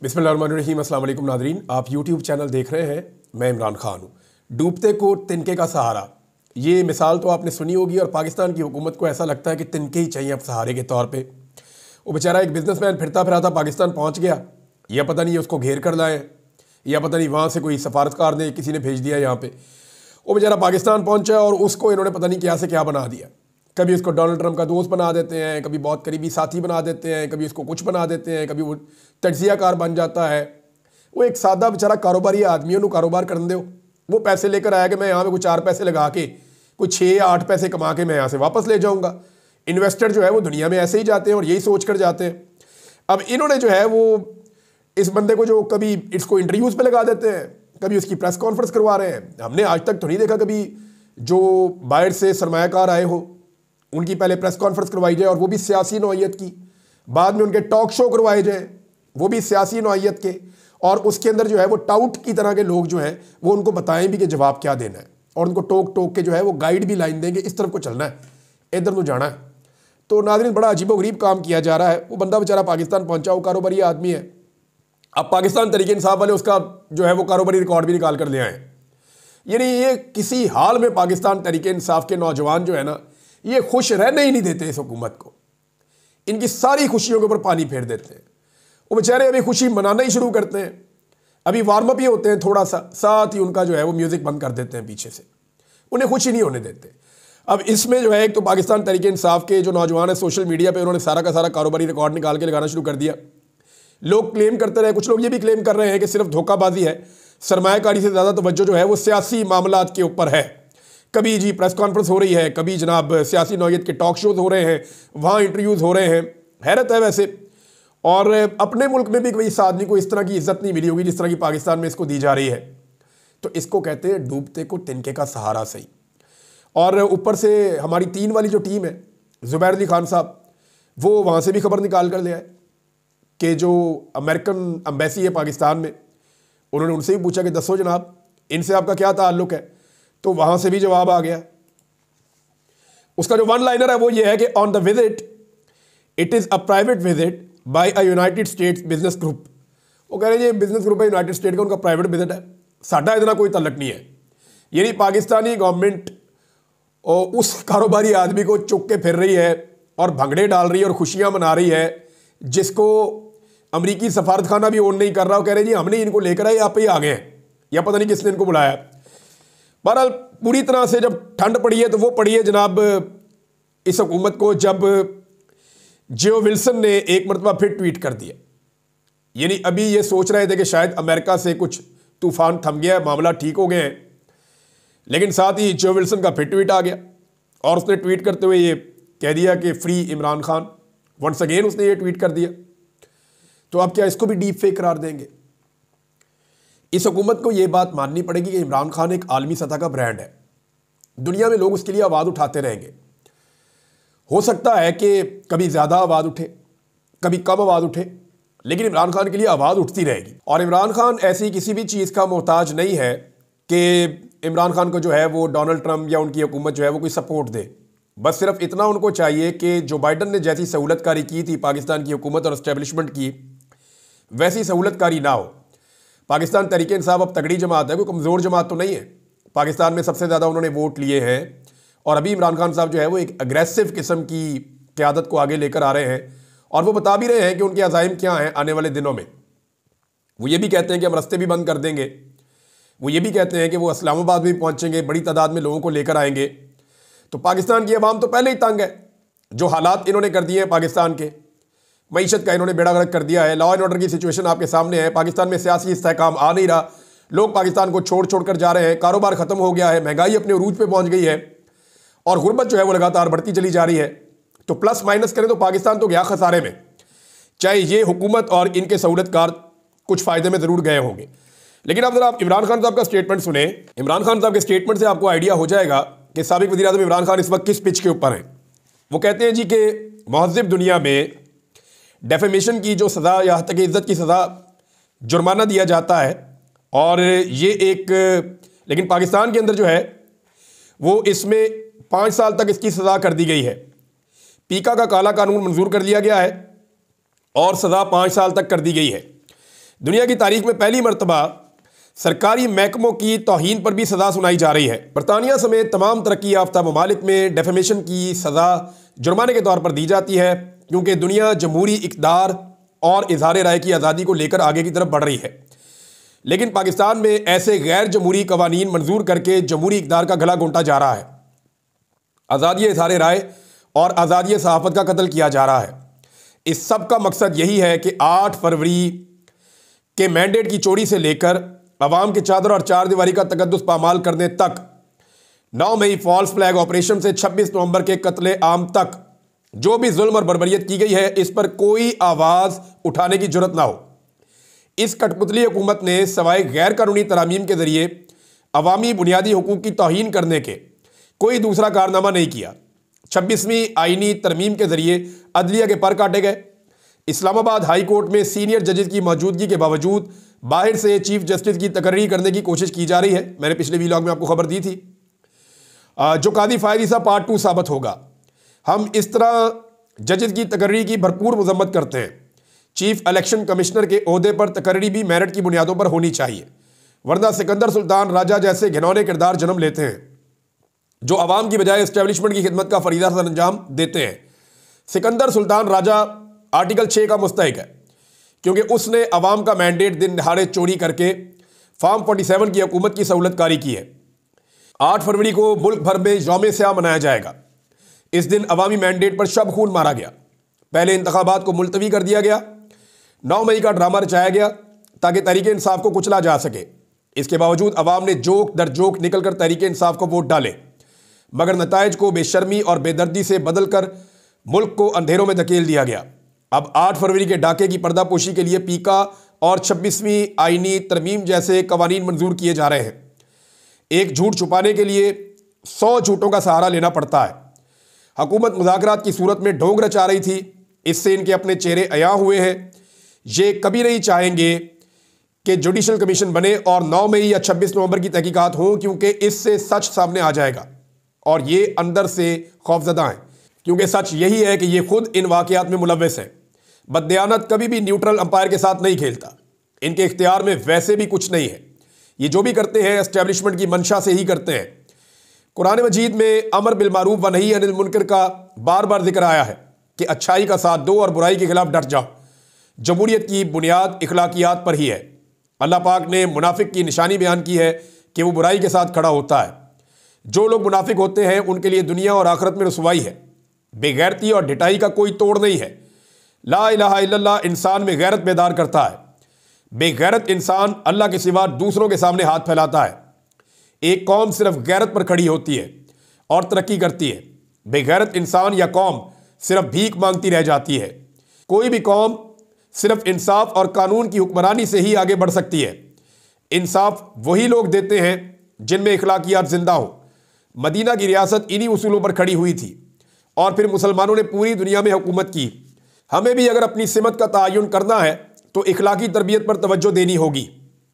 बिस्मिल्लाहिर्रहमानिर्रहीम। अस्सलाम वालेकुम नादरीन, आप यूट्यूब चैनल देख रहे हैं। मैं इमरान खान हूँ। डूबते को तिनके का सहारा, ये मिसाल तो आपने सुनी होगी और पाकिस्तान की हुकूमत को ऐसा लगता है कि तिनके ही चाहिए अब सहारे के तौर पे। वो बेचारा एक बिजनेसमैन फिरता फिराता पाकिस्तान पहुँच गया, या पता नहीं उसको घेर कर लाए, या पता नहीं वहाँ से कोई सफारतकार ने किसी ने भेज दिया यहाँ पे। वो बेचारा पाकिस्तान पहुँचा और उसको इन्होंने पता नहीं क्या से क्या बना दिया। कभी उसको डोनाल्ड ट्रंप का दोस्त बना देते हैं, कभी बहुत करीबी साथी बना देते हैं, कभी उसको कुछ बना देते हैं, कभी वो तजियाकार बन जाता है। वो एक सादा बेचारा कारोबारी आदमी, उन्होंने कारोबार करने दो। वो पैसे लेकर आया कि मैं यहाँ पे कुछ 4 पैसे लगा के कुछ 6 या 8 पैसे कमा के मैं यहाँ से वापस ले जाऊँगा। इन्वेस्टर जो है वो दुनिया में ऐसे ही जाते हैं और यही सोच कर जाते हैं। अब इन्होंने जो है वो इस बंदे को जो कभी इसको इंटरव्यूज़ पे लगा देते हैं, कभी उसकी प्रेस कॉन्फ्रेंस करवा रहे हैं। हमने आज तक तो नहीं देखा कभी जो बाहर से सरमायाकार आए हो उनकी पहले प्रेस कॉन्फ्रेंस करवाई जाए और वो भी सियासी नौइयत की, बाद में उनके टॉक शो करवाए जाए वो भी सियासी नौइयत के, और उसके अंदर जो है वो टाउट की तरह के लोग जो हैं वो उनको बताएं भी कि जवाब क्या देना है, और उनको टोक टोक के जो है वो गाइड भी लाइन देंगे, इस तरफ को चलना है, इधर को जाना है। तो नाज़रीन, बड़ा अजीबोगरीब काम किया जा रहा है। वो बंदा बेचारा पाकिस्तान पहुंचा, वो कारोबारी आदमी है। अब पाकिस्तान तहरीक इंसाफ वाले उसका जो है वो कारोबारी रिकॉर्ड भी निकाल कर ले आए। यानी ये किसी हाल में पाकिस्तान तहरीक इंसाफ के नौजवान जो है ना, ये खुश रहने ही नहीं देते इस हुकूमत को। इनकी सारी खुशियों के ऊपर पानी फेर देते हैं। वो बेचारे अभी खुशी मनाना ही शुरू करते हैं, अभी वार्म अप ही होते हैं थोड़ा सा, साथ ही उनका जो है वो म्यूज़िक बंद कर देते हैं पीछे से, उन्हें खुशी नहीं होने देते। अब इसमें जो है एक तो पाकिस्तान तहरीक इंसाफ के जो नौजवान है सोशल मीडिया पर उन्होंने सारा का सारा कारोबारी रिकॉर्ड निकाल के लगाना शुरू कर दिया। लोग क्लेम करते रहे, कुछ लोग ये भी क्लेम कर रहे हैं कि सिर्फ धोखाबाजी है, सरमायाकारी से ज़्यादा तवज्जो जो है वो सियासी मामलात के ऊपर है। कभी जी प्रेस कॉन्फ्रेंस हो रही है, कभी जनाब सियासी नौइयत के टॉक शोज हो रहे हैं, वहाँ इंटरव्यूज़ हो रहे हैं। हैरत है वैसे। और अपने मुल्क में भी कोई इस आदमी को इस तरह की इज्जत नहीं मिली होगी जिस तरह की पाकिस्तान में इसको दी जा रही है। तो इसको कहते हैं डूबते को तिनके का सहारा सही। और ऊपर से हमारी 3 वाली जो टीम है, ज़ुबैर अली खान साहब, वो वहाँ से भी खबर निकाल कर ले आए कि जो अमेरिकन एम्बेसी है पाकिस्तान में, उन्होंने उनसे भी पूछा कि दसो जनाब इनसे आपका क्या ताल्लुक़ है, तो वहाँ से भी जवाब आ गया। उसका जो वन लाइनर है वो ये है कि on the visit it is a private visit bye a United states business group. वो कह रहे हैं ये बिजनेस ग्रुप है यूनाइटेड स्टेट का, उनका प्राइवेट विजिट है, साडा इतना कोई तल्लक नहीं है। यानी पाकिस्तानी गवर्नमेंट उस कारोबारी आदमी को चुक के फिर रही है और भंगड़े डाल रही है और खुशियाँ मना रही है, जिसको अमरीकी सफारतखाना भी ओन नहीं कर रहा। वो कह रहे हैं जी हमने इनको लेकर आए, आप ही आ गए हैं, या पता नहीं किसने इनको बुलाया। बहरहाल पूरी तरह से जब ठंड पड़ी है तो वो पड़ी है जनाब इस हुकूमत को, जब जो विल्सन ने एक मरतबा फिर ट्वीट कर दिया। यानी अभी ये सोच रहे थे कि शायद अमेरिका से कुछ तूफान थम गया, मामला ठीक हो गए हैं, लेकिन साथ ही जो विल्सन का फिर ट्वीट आ गया और उसने ट्वीट करते हुए ये कह दिया कि free Imran Khan. Once again उसने ये ट्वीट कर दिया। तो अब क्या इसको भी डीप फेक करार देंगे? इस हुकूमत को ये बात माननी पड़ेगी कि इमरान खान एक आलमी सतह का ब्रांड है। दुनिया में लोग उसके लिए आवाज़ उठाते रहेंगे। हो सकता है कि कभी ज़्यादा आवाज़ उठे, कभी कम आवाज़ उठे, लेकिन इमरान खान के लिए आवाज़ उठती रहेगी। और इमरान खान ऐसी किसी भी चीज़ का मोहताज नहीं है कि इमरान खान को जो है वो डोनाल्ड ट्रंप या उनकी हुकूमत जो है वो कोई सपोर्ट दे। बस सिर्फ इतना उनको चाहिए कि जो बाइडन ने जैसी सहूलतकारी की थी पाकिस्तान की हुकूमत और इस्टेब्लिशमेंट की, वैसी सहूलतकारी ना हो। पाकिस्तान तहरीक इंसाफ अब तगड़ी जमात है, कोई कमज़ोर जमात तो नहीं है। पाकिस्तान में सबसे ज़्यादा उन्होंने वोट लिए हैं और अभी इमरान खान साहब जो है वो एक अग्रेसिव किस्म की क़यादत को आगे लेकर आ रहे हैं और वो बता भी रहे हैं कि उनके अज़ाइम क्या हैं आने वाले दिनों में। वो ये भी कहते हैं कि हम रास्ते भी बंद कर देंगे। वो ये भी कहते हैं कि वो इस्लामाबाद भी पहुँचेंगे, बड़ी तादाद में लोगों को लेकर आएंगे। तो पाकिस्तान की अवाम तो पहले ही तंग है। जो हालात इन्होंने कर दिए हैं पाकिस्तान के, मईशत का इन्होंने बेड़ा गर्क कर दिया है। लॉ एंड ऑर्डर की सिचुएशन आपके सामने है। पाकिस्तान में सियासी इस्तेहकाम आ नहीं रहा, लोग पाकिस्तान को छोड़ छोड़ कर जा रहे हैं, कारोबार ख़त्म हो गया है, महंगाई अपने उरूज पे पहुंच गई है और गुर्बत जो है वो लगातार बढ़ती चली जा रही है। तो प्लस माइनस करें तो पाकिस्तान तो गया खसारे में। चाहे ये हुकूमत और इनके सहूलतकार कुछ फ़ायदे में ज़रूर गए होंगे, लेकिन अब जरा आप इमरान खान साहब का स्टेटमेंट सुने। इमरान खान साहब के स्टेटमेंट से आपको आइडिया हो जाएगा कि साबिक वज़ीर आज़म इमरान खान इस वक्त किस पिच के ऊपर हैं। वो कहते हैं जी कि महज़िब दुनिया में डेफेमेशन की जो सज़ा या हत्या की इज़्ज़त की सज़ा जुर्माना दिया जाता है और ये एक, लेकिन पाकिस्तान के अंदर जो है वो इसमें 5 साल तक इसकी सज़ा कर दी गई है। पीका का काला कानून मंजूर कर लिया गया है और सज़ा 5 साल तक कर दी गई है। दुनिया की तारीख में पहली मरतबा सरकारी महकमों की तौहीन पर भी सज़ा सुनाई जा रही है। बरतानिया समेत तमाम तरक्की याफ्ता ममालिक में डेफेमेशन की सज़ा जुर्माने के तौर पर दी जाती है, क्योंकि दुनिया जमहूरी इक़्तिदार और इजहार राय की आज़ादी को लेकर आगे की तरफ बढ़ रही है। लेकिन पाकिस्तान में ऐसे गैर जमहूरी कवानीन मंजूर करके जमहूरी इक़्तिदार का गला घोंटा जा रहा है। आज़ादी इजहार राय और आज़ादी सहाफ़त का कत्ल किया जा रहा है। इस सब का मकसद यही है कि 8 फरवरी के मैंडेट की चोरी से लेकर अवाम के चादर और चार दीवारी का तकद्दुस पामाल करने तक, 9 मई फॉल्स फ्लैग ऑपरेशन से 26 नवंबर के कत्ले आम तक जो भी जुल्म और बर्बरियत की गई है, इस पर कोई आवाज़ उठाने की जरूरत ना हो। इस कठपुतली हुकूमत ने सवाए गैर कानूनी तरामीम के ज़रिए अवामी बुनियादी हुकूक की तौहीन करने के कोई दूसरा कारनामा नहीं किया। 26वीं आईनी तरमीम के ज़रिए अदलिया के पर काटे गए। इस्लामाबाद हाई कोर्ट में सीनियर जजेस की मौजूदगी के बावजूद बाहर से चीफ जस्टिस की तकर्री करने की कोशिश की जा रही है। मैंने पिछले वीलॉग में आपको खबर दी थी। जो कादी फायद ईसा पार्ट 2 साबित होगा। हम इस तरह जजेस की तकर्री की भरपूर मजम्मत करते हैं। चीफ इलेक्शन कमिश्नर के ओहदे पर तकर्री भी मेरिट की बुनियादों पर होनी चाहिए, वरना सिकंदर सुल्तान राजा जैसे घिनौने किरदार जन्म लेते हैं जो अवाम की बजाय एस्टेब्लिशमेंट की खिदमत का फरीदा सर अंजाम देते हैं। सिकंदर सुल्तान राजा आर्टिकल 6 का मुस्तहिक है, क्योंकि उसने अवाम का मैंडेट दिन दहाड़े चोरी करके फार्म 47 की हुकूमत की सहूलतकारी की है। 8 फरवरी को मुल्क भर में यौम स्याह मनाया जाएगा। इस दिन अवामी मैंडेट पर शब खून मारा गया। पहले इंतखाबात को मुलतवी कर दिया गया। 9 मई का ड्रामा रचाया गया ताकि तहरीक इंसाफ को कुचला जा सके। इसके बावजूद अवाम ने जोक दर जोक निकल कर तहरीक इंसाफ को वोट डाले, मगर नताइज को बेशर्मी और बेदर्दी से बदल कर मुल्क को अंधेरों में धकेल दिया गया। अब 8 फरवरी के डाके की पर्दापोशी के लिए पीका और 26वीं आईनी तरमीम जैसे कवानीन मंजूर किए जा रहे हैं। एक झूठ छुपाने के लिए 100 झूठों का सहारा लेना पड़ता है। हुकूमत मुज़ाकरात की सूरत में ढोंग रचा रही थी, इससे इनके अपने चेहरे अया हुए हैं। ये कभी नहीं चाहेंगे कि जुडिशल कमीशन बने और 9 मई या 26 नवंबर की तहकीकात हों, क्योंकि इससे सच सामने आ जाएगा और ये अंदर से खौफजदा हैं, क्योंकि सच यही है कि ये खुद इन वाक़यात में मुलव्वस हैं। बददयानत कभी भी न्यूट्रल अंपायर के साथ नहीं खेलता। इनके इख्तियार में वैसे भी कुछ नहीं है। ये जो भी करते हैं एस्टेब्लिशमेंट की मंशा से ही करते हैं। कुरान मजीद में अमर बिल मारूफ व नही अनिल मुनकर का बार बार जिक्र आया है कि अच्छाई का साथ दो और बुराई के खिलाफ डट जाओ। जमहूरियत की बुनियाद इखलाकियात पर ही है। अल्लाह पाक ने मुनाफिक की निशानी बयान की है कि वो बुराई के साथ खड़ा होता है। जो लोग मुनाफिक होते हैं उनके लिए दुनिया और आखिरत में रसवाई है। बेगैरती और ढिठाई का कोई तोड़ नहीं है। ला इलाहा इल्लल्लाह इंसान में गैरत बेदार करता है। बेगैरत इंसान अल्लाह के सिवा दूसरों के सामने हाथ फैलाता है। एक कौम सिर्फ गैरत पर खड़ी होती है और तरक्की करती है। बेगैरत इंसान या कौम सिर्फ भीख मांगती रह जाती है। कोई भी कौम सिर्फ इंसाफ और कानून की हुक्मरानी से ही आगे बढ़ सकती है। इंसाफ वही लोग देते हैं जिनमें इखलाकियात जिंदा हो। मदीना की रियासत इन्हीं उसूलों पर खड़ी हुई थी और फिर मुसलमानों ने पूरी दुनिया में हुकूमत की। हमें भी अगर अपनी सिमत का तयन करना है तो इखलाकी तरबियत पर तवज्जो देनी होगी।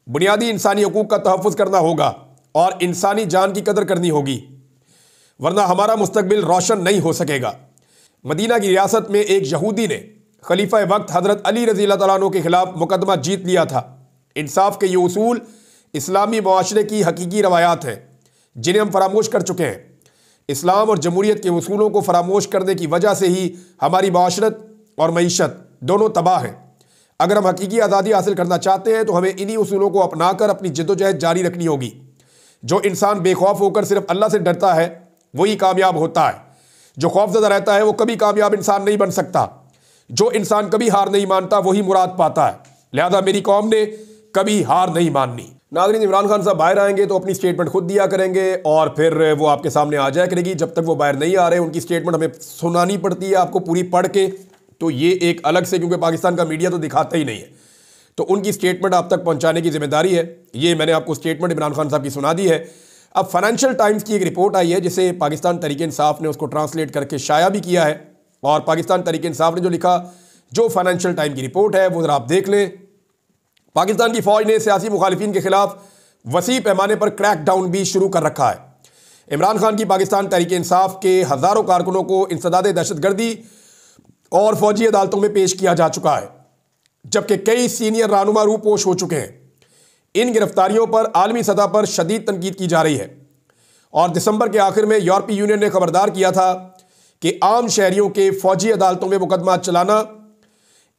बुनियादी इंसानी हकूक़ का तहफ़्फ़ुज़ करना होगा और इंसानी जान की कदर करनी होगी, वरना हमारा मुस्तकबिल रोशन नहीं हो सकेगा। मदीना की रियासत में एक यहूदी ने खलीफा वक्त हज़रत अली रज़ी अल्लाह तआला अन्हु के खिलाफ मुकदमा जीत लिया था। इंसाफ के ये उसूल इस्लामी मुआशरे की हकीकी रवायात हैं जिन्हें हम फरामोश कर चुके हैं। इस्लाम और जमहूरियत के उसूलों को फरामोश करने की वजह से ही हमारी माशरत और मईशत दोनों तबाह हैं। अगर हम हकीकी आज़ादी हासिल करना चाहते हैं तो हमें इन्हीं उसूलों को अपनाकर अपनी जद्दोजहद जारी रखनी होगी। जो इंसान बेखौफ होकर सिर्फ अल्लाह से डरता है वही कामयाब होता है। जो खौफज़दा रहता है वो कभी कामयाब इंसान नहीं बन सकता। जो इंसान कभी हार नहीं मानता वही मुराद पाता है। लिहाजा मेरी कौम ने कभी हार नहीं माननी। नाज़रीन, इमरान खान साहब बाहर आएंगे तो अपनी स्टेटमेंट खुद दिया करेंगे और फिर वो आपके सामने आ जाया करेगी। जब तक वो बाहर नहीं आ रहे उनकी स्टेटमेंट हमें सुनानी पड़ती है आपको पूरी पढ़ के, तो ये एक अलग से, क्योंकि पाकिस्तान का मीडिया तो दिखाता ही नहीं है, तो उनकी स्टेटमेंट आप तक पहुंचाने की जिम्मेदारी है। ये मैंने आपको स्टेटमेंट इमरान खान साहब की सुना दी है। अब फाइनेंशियल टाइम्स की एक रिपोर्ट आई है जिसे पाकिस्तान तहरीक इंसाफ ने उसको ट्रांसलेट करके शाया भी किया है। और पाकिस्तान तहरीक इंसाफ ने जो लिखा, जो फाइनेंशियल टाइम की रिपोर्ट है वो ज़रा आप देख लें। पाकिस्तान की फ़ौज ने सियासी मुखालिफिन के खिलाफ वसी पैमाने पर क्रैक डाउन भी शुरू कर रखा है। इमरान खान की पाकिस्तान तहरीक इंसाफ के हज़ारों कारकुनों को इंसदाद दहशतगर्दी और फौजी अदालतों में पेश किया जा चुका है। जबकि कई सीनियर रहनुमा रूपोश हो चुके हैं। इन गिरफ्तारियों पर आलमी सतह पर शदीद तनकीद की जा रही है और दिसंबर के आखिर में यूरोपीय यूनियन ने खबरदार किया था कि आम शहरियों के फौजी अदालतों में मुकदमा चलाना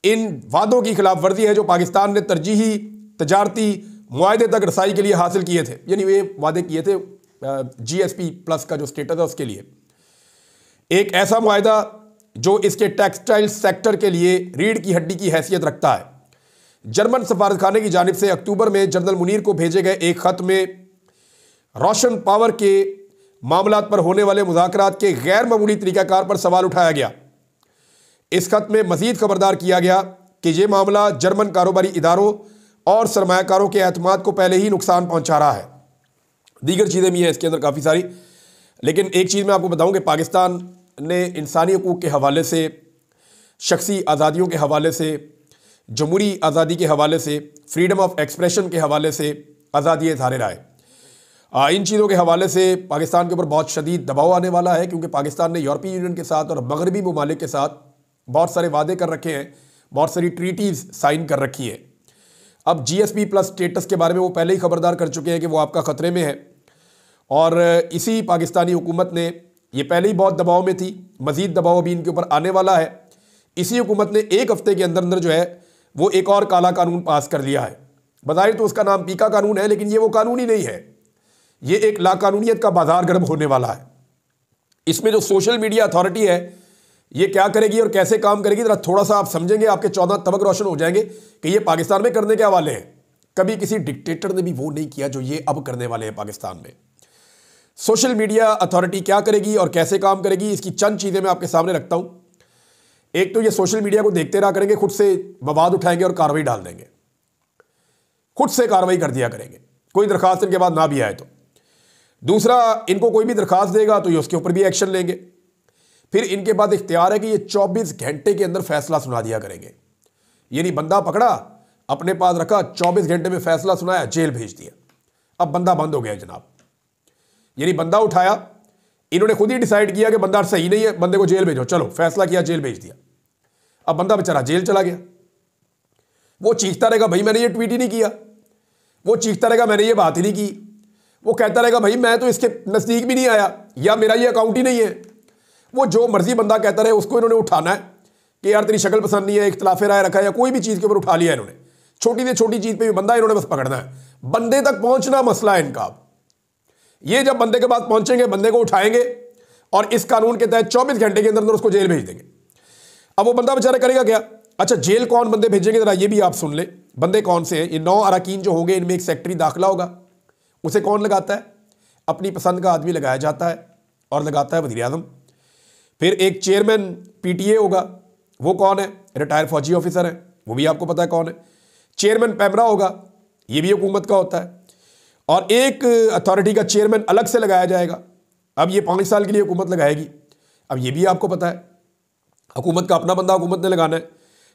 इन वादों की खिलाफ वर्जी है जो पाकिस्तान ने तरजीही तजारती मुआहदे तक रसाई के लिए हासिल किए थे। यानी वे वादे किए थे GSP प्लस का जो स्टेटस है उसके लिए, एक ऐसा मुआहदा जो इसके टेक्सटाइल सेक्टर के लिए रीढ़ की हड्डी की हैसियत रखता है। जर्मन सफारतखाने की जानिब से अक्टूबर में जनरल मुनीर को भेजे गए एक खत में रोशन पावर के मामलात पर होने वाले मुज़ाकरात के गैर मामूली तरीक़ाकार पर सवाल उठाया गया। इस खत में मज़ीद खबरदार किया गया कि यह मामला जर्मन कारोबारी इदारों और सरमायाकारों के एतमाद को पहले ही नुकसान पहुंचा रहा है। दीगर चीज़ें भी हैं इसके अंदर काफ़ी सारी, लेकिन एक चीज़ मैं आपको बताऊं कि पाकिस्तान ने इंसानी हकूक़ के हवाले से, शख्सी आज़ादियों के हवाले से, जमहूरी आज़ादी के हवाले से, फ्रीडम ऑफ एक्सप्रेशन के हवाले से, आज़ादी इज़हार राय, इन चीज़ों के हवाले से पाकिस्तान के ऊपर बहुत शदीद दबाव आने वाला है, क्योंकि पाकिस्तान ने यूरोपीय यूनियन के साथ और मगरबी ममालिक के साथ बहुत सारे वादे कर रखे हैं, बहुत सारी ट्रीटीज़ साइन कर रखी है। अब GSP प्लस स्टेटस के बारे में वो पहले ही खबरदार कर चुके हैं कि वो आपका ख़तरे में है और इसी पाकिस्तानी हुकूमत ने ये पहले ही बहुत दबाव में थी, मज़ीद दबाव अभी इनके ऊपर आने वाला है। इसी हुकूमत ने एक हफ़्ते के अंदर अंदर जो है वो एक और काला कानून पास कर लिया है। बज़ाहिर तो उसका नाम पीका कानून है, लेकिन ये वो कानून ही नहीं है, ये एक लाकानूनियत का बाजार गर्म होने वाला है। इसमें जो सोशल मीडिया अथॉरिटी है ये क्या करेगी और कैसे काम करेगी, जरा थोड़ा सा आप समझेंगे, आपके 14 तबक रोशन हो जाएंगे कि ये पाकिस्तान में करने के हवाले हैं। कभी किसी डिक्टेटर ने भी वो नहीं किया जो ये अब करने वाले हैं पाकिस्तान में। सोशल मीडिया अथॉरिटी क्या करेगी और कैसे काम करेगी, इसकी चंद चीज़ें मैं आपके सामने रखता हूं। एक तो ये सोशल मीडिया को देखते रहा करेंगे, खुद से मवाद उठाएंगे और कार्रवाई डाल देंगे, खुद से कार्रवाई कर दिया करेंगे, कोई दरखास्त इनके बाद ना भी आए तो। दूसरा, इनको कोई भी दरखास्त देगा तो ये उसके ऊपर भी एक्शन लेंगे। फिर इनके बाद इख्तियार है कि ये 24 घंटे के अंदर फैसला सुना दिया करेंगे। यानी बंदा पकड़ा, अपने पास रखा, 24 घंटे में फैसला सुनाया, जेल भेज दिया, अब बंदा बंद हो गया जनाब। यानी बंदा उठाया, इन्होंने खुद ही डिसाइड किया कि बंदा सही नहीं है, बंदे को जेल भेजो, चलो फैसला किया, जेल भेज दिया। अब बंदा बेचारा जेल चला गया। वो चीखता रहेगा भाई मैंने ये ट्वीट ही नहीं किया, वो चीखता रहेगा मैंने ये बात ही नहीं की, वो कहता रहेगा भाई मैं तो इसके नज़दीक भी नहीं आया, या मेरा ये अकाउंट ही नहीं है। वो जो मर्जी बंदा कहता रहे, उसको इन्होंने उठाना है कि यार तेरी शक्ल पसंद नहीं है, इख्तिलाफ राय रखा है, या कोई भी चीज़ के ऊपर उठा लिया इन्होंने। छोटी से छोटी चीज़ पे भी बंदा इन्होंने बस पकड़ना है, बंदे तक पहुंचना मसला है इनका। ये जब बंदे के पास पहुंचेंगे, बंदे को उठाएंगे और इस कानून के तहत 24 घंटे के अंदर अंदर उसको जेल भेज देंगे। अब वो बंदा बेचारा करेगा क्या? अच्छा, जेल कौन बंदे भेजेंगे जरा ये भी आप सुन ले। बंदे कौन से हैं? ये 9 अरकान जो होंगे, इनमें एक सेक्रेटरी दाखिला होगा। उसे कौन लगाता है? अपनी पसंद का आदमी लगाया जाता है और लगाता है वज़ीर आज़म। फिर एक चेयरमैन PTA होगा, वो कौन है? रिटायर्ड फौजी ऑफिसर है, वो भी आपको पता है कौन है। चेयरमैन पैमरा होगा, ये भी हुकूमत का होता है। और एक अथॉरिटी का चेयरमैन अलग से लगाया जाएगा। अब ये 5 साल के लिए हुकूमत लगाएगी, अब ये भी आपको पता है हुकूमत का अपना बंदा हुकूमत ने लगाना है।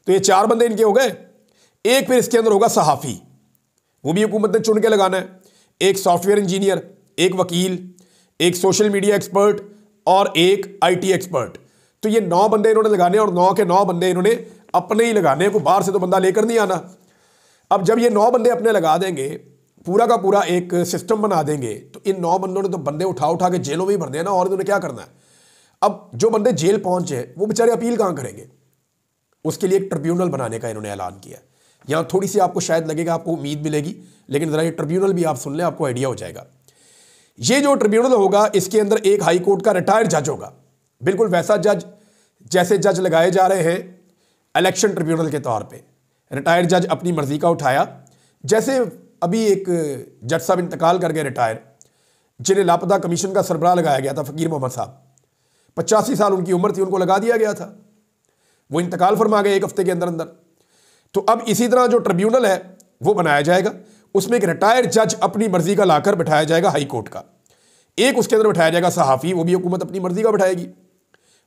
तो ये 4 बंदे इनके हो गए। एक फिर इसके अंदर होगा सहाफ़ी, वो भी हुकूमत ने चुन के लगाना है। एक सॉफ्टवेयर इंजीनियर, एक वकील, एक सोशल मीडिया एक्सपर्ट और एक IT एक्सपर्ट। तो ये 9 बंदे इन्होंने लगाने और 9 के 9 बंदे इन्होंने अपने ही लगाने, को बाहर से तो बंदा लेकर नहीं आना। अब जब ये 9 बंदे अपने लगा देंगे, पूरा का पूरा एक सिस्टम बना देंगे, तो इन 9 बंदों ने तो बंदे उठा उठा के जेलों में ही भर देना, और इन्होंने क्या करना है? अब जो बंदे जेल पहुंचे वो बेचारे अपील कहाँ करेंगे? उसके लिए एक ट्रिब्यूनल बनाने का इन्होंने ऐलान किया। यहाँ थोड़ी सी आपको शायद लगेगा, आपको उम्मीद मिलेगी, लेकिन ज़रा ये ट्रिब्यूनल भी आप सुन लें, आपको आइडिया हो जाएगा। ये जो ट्रिब्यूनल होगा, इसके अंदर एक हाई कोर्ट का रिटायर्ड जज होगा, बिल्कुल वैसा जज जैसे जज लगाए जा रहे हैं इलेक्शन ट्रिब्यूनल के तौर पे। रिटायर्ड जज अपनी मर्जी का उठाया, जैसे अभी एक जज साहब इंतकाल कर गए रिटायर, जिन्हें लापता कमीशन का सरबराह लगाया गया था, फ़कीर मोहम्मद साहब, 85 साल उनकी उम्र थी, उनको लगा दिया गया था, वो इंतकाल फरमा गए 1 हफ्ते के अंदर अंदर। तो अब इसी तरह जो ट्रिब्यूनल है वो बनाया जाएगा, उसमें एक रिटायर्ड जज अपनी मर्जी का लाकर बैठाया जाएगा हाई कोर्ट का, एक उसके अंदर बैठाया जाएगा सहाफ़ी, वो भी हुकूमत अपनी मर्जी का बैठाएगी,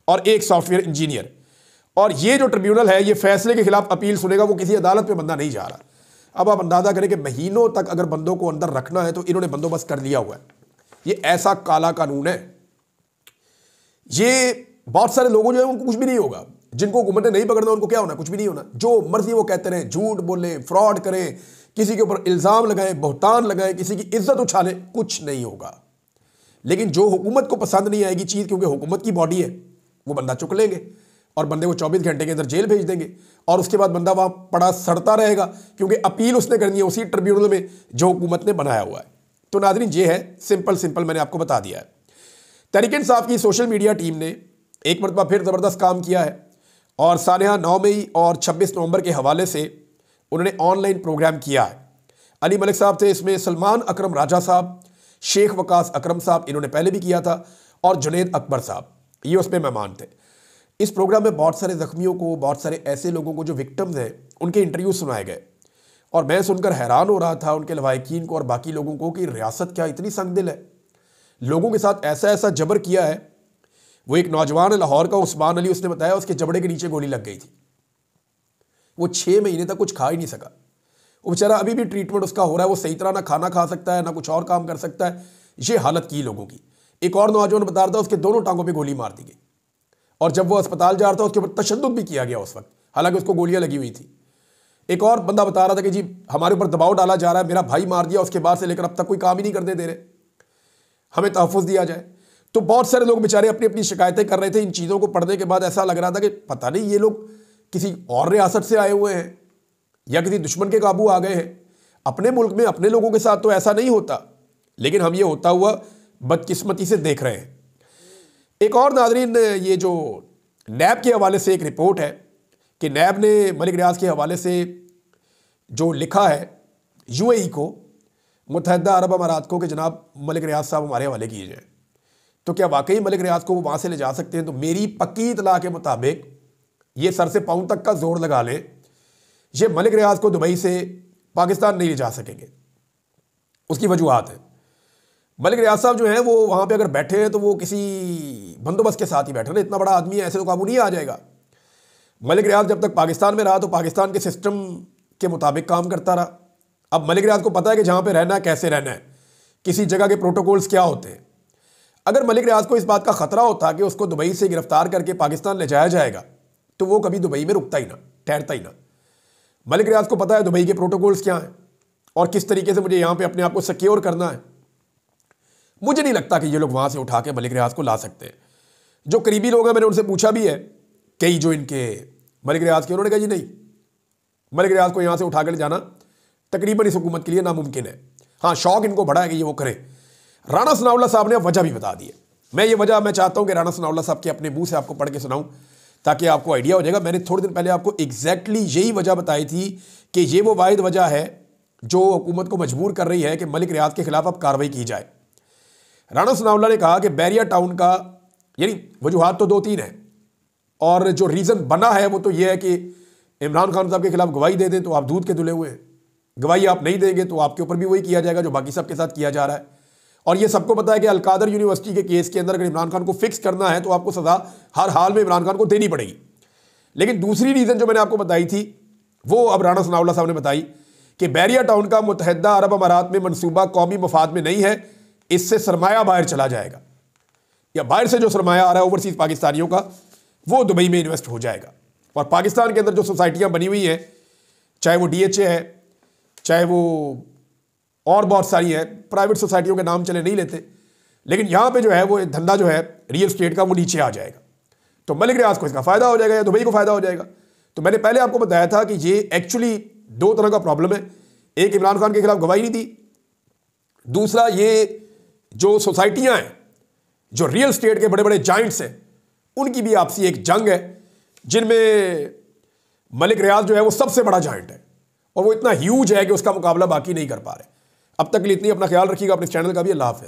और एक सॉफ्टवेयर इंजीनियर। और ये जो ट्रिब्यूनल है ये फैसले के खिलाफ अपील सुनेगा, वो किसी अदालत पे बंदा नहीं जा रहा। अब आप अंदाजा करें कि महीनों तक अगर बंदों को अंदर रखना है तो इन्होंने बंदोबस्त कर लिया हुआ है। ये ऐसा काला कानून है, ये बहुत सारे लोगों जो है उनको कुछ भी नहीं होगा। जिनको हुकूमत ने नहीं पकड़ना उनको क्या होना, कुछ भी नहीं होना, जो मर्जी वो कहते रहे, झूठ बोले, फ्रॉड करें, किसी के ऊपर इल्ज़ाम लगाएं, बहतान लगाएं, किसी की इज्जत उछालें, कुछ नहीं होगा। लेकिन जो हुकूमत को पसंद नहीं आएगी चीज़, क्योंकि हुकूमत की बॉडी है, वो बंदा चुक लेंगे और बंदे को 24 घंटे के अंदर जेल भेज देंगे और उसके बाद बंदा वहाँ पड़ा सड़ता रहेगा, क्योंकि अपील उसने करनी है उसी ट्रिब्यूनल में जो हुकूमत ने बनाया हुआ है। तो नाज़रीन, ये है सिंपल मैंने आपको बता दिया है। तहरीक इंसाफ की सोशल मीडिया टीम ने एक मरतबा फिर ज़बरदस्त काम किया है और सानिया 9 मई और 26 नवंबर के हवाले से उन्होंने ऑनलाइन प्रोग्राम किया है। अली मलिक साहब थे इसमें, सलमान अकरम राजा साहब, शेख वकास अकरम साहब, इन्होंने पहले भी किया था, और जुनैद अकबर साहब, ये उसमें मेहमान थे। इस प्रोग्राम में बहुत सारे ज़ख्मियों को, बहुत सारे ऐसे लोगों को जो विक्टिम्स हैं, उनके इंटरव्यू सुनाए गए और मैं सुनकर हैरान हो रहा था उनके लवाहिकीन को और बाकी लोगों को कि रियासत क्या इतनी संगदिल है, लोगों के साथ ऐसा ऐसा जबर किया है। वो एक नौजवान है लाहौर का, उस्मान अली, उसने बताया उसके जबड़े के नीचे गोली लग गई थी, वो 6 महीने तक कुछ खा ही नहीं सका, वो बेचारा अभी भी ट्रीटमेंट उसका हो रहा है, वो सही तरह ना खाना खा सकता है ना कुछ और काम कर सकता है, ये हालत की लोगों की। एक और नौजवान बता रहा था उसके दोनों टांगों पे गोली मार दी गई और जब वो अस्पताल जा रहा था उसके ऊपर तशद्दुद भी किया गया उस वक्त, हालांकि उसको गोलियां लगी हुई थी। एक और बंदा बता रहा था कि जी हमारे ऊपर दबाव डाला जा रहा है, मेरा भाई मार दिया, उसके बाद से लेकर अब तक कोई काम ही नहीं करने दे रहे, हमें तहफ़्फ़ुज़ दिया जाए। तो बहुत सारे लोग बेचारे अपनी अपनी शिकायतें कर रहे थे। इन चीज़ों को पढ़ने के बाद ऐसा लग रहा था कि पता नहीं ये लोग किसी और रियासत से आए हुए हैं या किसी दुश्मन के काबू आ गए हैं। अपने मुल्क में अपने लोगों के साथ तो ऐसा नहीं होता, लेकिन हम ये होता हुआ बदकिस्मती से देख रहे हैं। एक और नाज़रीन, ये जो नैब के हवाले से एक रिपोर्ट है कि नैब ने मलिक रियाज के हवाले से जो लिखा है यूएई को, मुत्तहिदा अरब अमारात को, कि जनाब मलिक रियाज साहब हमारे हवाले किए जाए, तो क्या वाकई मलिक रियाज को वो वहाँ से ले जा सकते हैं? तो मेरी पक्की इतला के मुताबिक ये सर से पाँव तक का जोर लगा लें, ये मलिक रियाज को दुबई से पाकिस्तान नहीं ले जा सकेंगे। उसकी वजूहत है, मलिक रियाज साहब जो हैं वो वहाँ पे अगर बैठे हैं तो वो किसी बंदोबस्त के साथ ही बैठे ना, इतना बड़ा आदमी है, ऐसे तो काबू नहीं आ जाएगा। मलिक रियाज जब तक पाकिस्तान में रहा तो पाकिस्तान के सिस्टम के मुताबिक काम करता रहा। अब मलिक रियाज को पता है कि जहाँ पे रहना है, कैसे रहना है, किसी जगह के प्रोटोकॉल्स क्या होते हैं। अगर मलिक रियाज को इस बात का खतरा होता कि उसको दुबई से गिरफ्तार करके पाकिस्तान ले जाया जाएगा तो वो कभी दुबई में रुकता ही ना, ठहरता ही ना। मलिक रियाज को पता है दुबई के प्रोटोकॉल्स क्या हैं और किस तरीके से मुझे यहाँ पे अपने आप को सिक्योर करना है। मुझे नहीं लगता कि ये लोग वहाँ से उठा के मलिक रियाज को ला सकते हैं। जो करीबी लोग हैं, मैंने उनसे पूछा भी है, कई जो इनके मलिक रियाज के, उन्होंने कहा जी नहीं, मलिक रियाज को यहाँ से उठा कर ले जाना तकरीबन इस हुकूमत के लिए नामुमकिन है। हाँ, शौक इनको बड़ा है कि ये वो करें। राणा सनाउल्लाह साहब ने वजह भी बता दी है। मैं ये वजह मैं चाहता हूँ कि राणा सनाउल्लाह साहब के अपने मुंह से आपको पढ़ के सुनाऊँ ताकि आपको आइडिया हो जाएगा। मैंने थोड़े दिन पहले आपको एग्जैक्टली यही वजह बताई थी कि ये वो वाहिद वजह है जो हुकूमत को मजबूर कर रही है कि मलिक रियाज के खिलाफ अब कार्रवाई की जाए। राणा सनाउल्लाह ने कहा कि बैरिया टाउन का, यानी वजूहात तो 2-3 है और जो रीज़न बना है वो तो ये है कि इमरान खान साहब के खिलाफ गवाही दे दें तो आप दूध के धुले हुए हैं, गवाही आप नहीं देंगे तो आपके ऊपर भी वही किया जाएगा जो बाकी सबके साथ किया जा रहा है। और ये सबको पता है कि अलकादर यूनिवर्सिटी के केस के अंदर अगर इमरान खान को फिक्स करना है तो आपको सज़ा हर हाल में इमरान खान को देनी पड़ेगी। लेकिन दूसरी रीज़न जो मैंने आपको बताई थी वो अब राणा सनाउल्लाह साहब ने बताई कि बैरिया टाउन का मुत्तहिदा अरब अमारात में मनसूबा कौमी मफाद में नहीं है, इससे सरमाया बाहर चला जाएगा या बाहर से जो सरमाया आ रहा है ओवरसीज़ पाकिस्तानियों का वो दुबई में इन्वेस्ट हो जाएगा। और पाकिस्तान के अंदर जो सोसाइटियाँ बनी हुई हैं, चाहे वो DHA है, चाहे वो और बहुत सारी है, प्राइवेट सोसाइटियों के नाम चले नहीं लेते, लेकिन यहाँ पे जो है वो धंधा जो है रियल स्टेट का वो नीचे आ जाएगा। तो मलिक रियाज को इसका फ़ायदा हो जाएगा या दुबई को फ़ायदा हो जाएगा। तो मैंने पहले आपको बताया था कि ये एक्चुअली 2 तरह का प्रॉब्लम है। एक, इमरान खान के खिलाफ गवाही नहीं दी, दूसरा ये जो सोसाइटियाँ हैं, जो रियल स्टेट के बड़े बड़े जाइंट्स हैं, उनकी भी आपसी एक जंग है जिनमें मलिक रियाज जो है वो सबसे बड़ा जाइंट है और वो इतना ह्यूज है कि उसका मुकाबला बाकी नहीं कर पा रहे। अब तक के लिए इतनी, अपना ख्याल रखिएगा, अपने चैनल का भी। अल्लाह हाफ़िज़।